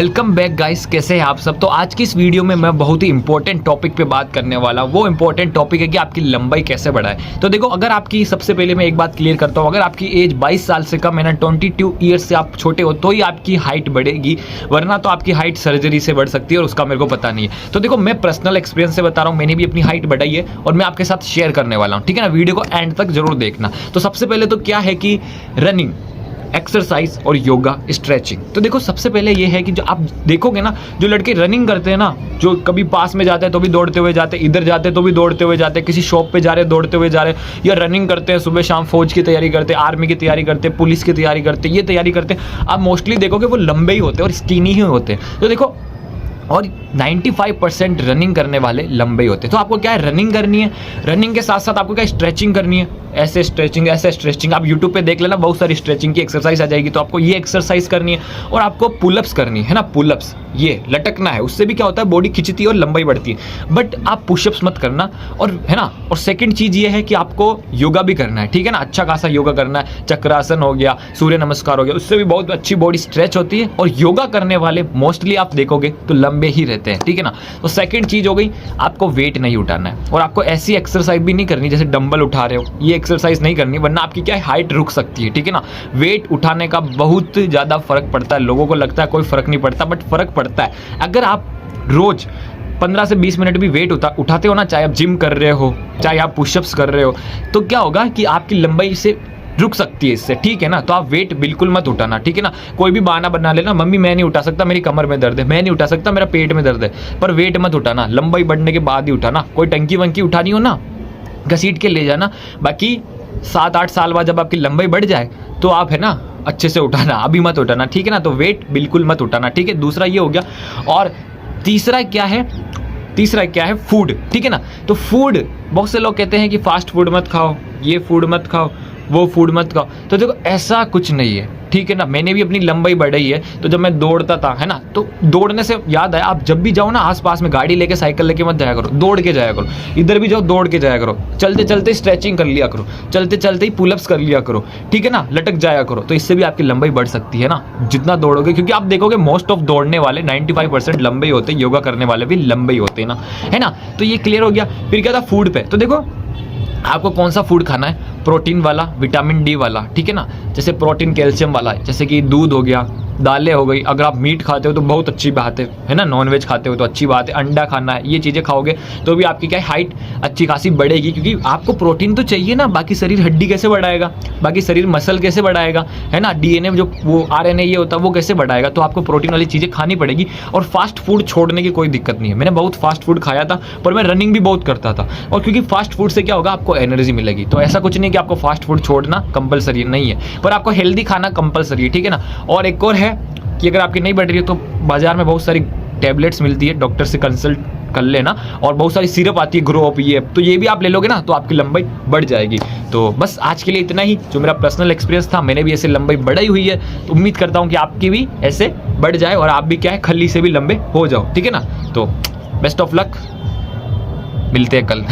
Welcome back guys, कैसे हैं आप सब। तो आज की इस वीडियो में मैं बहुत ही इंपॉर्टेंट टॉपिक पे बात करने वाला हूँ। वो इंपॉर्टेंट टॉपिक है कि आपकी लंबाई कैसे बढ़ाए। तो देखो, अगर आपकी, सबसे पहले मैं एक बात क्लियर करता हूँ, अगर आपकी एज 22 साल से कम है ना, 22 ईयर्स से आप छोटे हो तो ही आपकी हाइट बढ़ेगी, वरना तो आपकी हाइट सर्जरी से बढ़ सकती है और उसका मेरे को पता नहीं है। तो देखो, मैं पर्सनल एक्सपीरियंस से बता रहा हूँ, मैंने भी अपनी हाइट बढ़ाई है और मैं आपके साथ शेयर करने वाला हूँ, ठीक है ना। वीडियो को एंड तक जरूर देखना। तो सबसे पहले तो क्या है कि रनिंग, एक्सरसाइज और योगा, स्ट्रेचिंग। तो देखो, सबसे पहले ये है कि जो आप देखोगे ना, जो लड़के रनिंग करते हैं ना, जो कभी पास में जाते हैं तो भी दौड़ते हुए जाते हैं, इधर जाते हैं तो भी दौड़ते हुए जाते हैं, किसी शॉप पे जा रहे हैं दौड़ते हुए जा रहे हैं, या रनिंग करते हैं सुबह शाम, फौज की तैयारी करते हैं, आर्मी की तैयारी करते हैं, पुलिस की तैयारी करते हैं, ये तैयारी करते हैं, आप मोस्टली देखोगे वो लंबे ही होते हैं और स्किनी ही होते हैं। तो देखो, और 95% रनिंग करने वाले लंबे होते हैं। तो आपको क्या है, रनिंग करनी है, रनिंग के साथ साथ आपको क्या, स्ट्रेचिंग करनी है, ऐसे स्ट्रेचिंग, ऐसे स्ट्रेचिंग। आप यूट्यूब पे देख लेना, बहुत सारी स्ट्रेचिंग की एक्सरसाइज आ जाएगी। तो आपको ये एक्सरसाइज करनी है और आपको पुलअप्स करनी है ना, पुलअप्स, ये लटकना है। उससे भी क्या होता है, बॉडी खिंचती है और लंबाई बढ़ती है। बट आप पुशअप्स मत करना, और है ना। और सेकंड चीज ये है कि आपको योगा भी करना है, ठीक है ना। अच्छा खासा योगा करना है, चक्रासन हो गया, सूर्य नमस्कार हो गया, उससे भी बहुत अच्छी बॉडी स्ट्रेच होती है। और योगा करने वाले मोस्टली आप देखोगे तो लंबे ही रहते हैं, ठीक है ना। तो सेकंड चीज हो गई, आपको वेट नहीं उठाना है और आपको ऐसी एक्सरसाइज भी नहीं करनी जैसे डंबल उठा रहे हो, ये एक्सरसाइज नहीं करनी, वरना आपकी क्या है, हाइट रुक सकती है, ठीक है ना। वेट उठाने का बहुत ज्यादा फर्क पड़ता है। लोगों को लगता है कोई फर्क नहीं पड़ता, बट फर्क पड़ता है। अगर आप रोज 15 से 20 मिनट भी वेट उठाते हो ना, चाहे आप जिम कर रहे हो, चाहे आप पुशअप्स कर रहे हो, तो क्या होगा कि आपकी लंबाई से रुक सकती है इससे, ठीक है ना। तो आप वेट बिल्कुल मत उठाना, ठीक है ना। कोई भी बहाना बना लेना, मम्मी मैं नहीं उठा सकता, मेरी कमर में दर्द है, मैं नहीं उठा सकता, मेरा पेट में दर्द है, पर वेट मत उठाना, लंबाई बढ़ने के बाद ही उठाना। कोई टंकी वंकी उठानी हो ना, घसीट के ले जाना। बाकी 7-8 साल बाद जब आपकी लंबाई बढ़ जाए तो आप, है ना, अच्छे से उठाना, अभी मत उठाना, ठीक है ना। तो वेट बिल्कुल मत उठाना, ठीक है। दूसरा ये हो गया। और तीसरा क्या है, फूड, ठीक है ना। तो फूड, बहुत से लोग कहते हैं कि फास्ट फूड मत खाओ, ये फूड मत खाओ, वो फूड मत खाओ। तो देखो, ऐसा कुछ नहीं है, ठीक है ना। मैंने भी अपनी लंबाई बढ़ाई है। तो जब मैं दौड़ता था, है ना, तो दौड़ने से याद आया, आप जब भी जाओ ना आसपास में, गाड़ी लेके, साइकिल लेके मत जाया करो, दौड़ के जाया करो। इधर भी जाओ, दौड़ के जाया करो। चलते चलते स्ट्रेचिंग कर लिया करो, चलते चलते ही पुलअप्स कर लिया करो, ठीक है ना, लटक जाया करो। तो इससे भी आपकी लंबाई बढ़ सकती है ना, जितना दौड़ोगे। क्योंकि आप देखोगे मोस्ट ऑफ दौड़ने वाले 95% लंबे ही होते हैं, योगा करने वाले भी लंबे ही होते हैं ना, है ना। तो ये क्लियर हो गया। फिर क्या था, फूड पे। तो देखो, आपको कौन सा फूड खाना है, प्रोटीन वाला, विटामिन डी वाला, ठीक है ना। जैसे प्रोटीन कैल्शियम वाला, जैसे कि दूध हो गया, दालें हो गई। अगर आप मीट खाते हो तो बहुत अच्छी बात है ना। नॉनवेज खाते हो तो अच्छी बात है, अंडा खाना है, ये चीज़ें खाओगे तो भी आपकी क्या है, हाइट अच्छी खासी बढ़ेगी। क्योंकि आपको प्रोटीन तो चाहिए ना, बाकी शरीर हड्डी कैसे बढ़ाएगा, बाकी शरीर मसल कैसे बढ़ाएगा, है ना। डीएनए जो वो आरएनए ये होता है वो कैसे बढ़ाएगा। तो आपको प्रोटीन वाली चीज़ें खानी पड़ेगी। और फास्ट फूड छोड़ने की कोई दिक्कत नहीं है। मैंने बहुत फास्ट फूड खाया था, पर मैं रनिंग भी बहुत करता था। और क्योंकि फास्ट फूड से क्या होगा, आपको एनर्जी मिलेगी। तो ऐसा कुछ नहीं कि आपको फास्ट फूड छोड़ना कंपलसरी नहीं है, पर आपको हेल्दी खाना कंपलसरी है, ठीक है ना। और एक और है कि अगर आपकी नहीं बढ़ रही है तो बाजार में बहुत सारी टैबलेट्स मिलती है, डॉक्टर से कंसल्ट कर लेना। और बहुत सारी सिरप आती है, ग्रो अप, ये, तो ये भी आप ले लोगे ना तो आपकी लंबाई बढ़ जाएगी। तो बस आज के लिए इतना ही, जो मेरा पर्सनल एक्सपीरियंस था। मैंने भी ऐसे लंबाई बढ़ाई हुई है, तो उम्मीद करता हूँ कि आपकी भी ऐसे बढ़ जाए और आप भी क्या है, खल्ली से भी लंबे हो जाओ, ठीक है ना। तो बेस्ट ऑफ लक, मिलते हैं कल।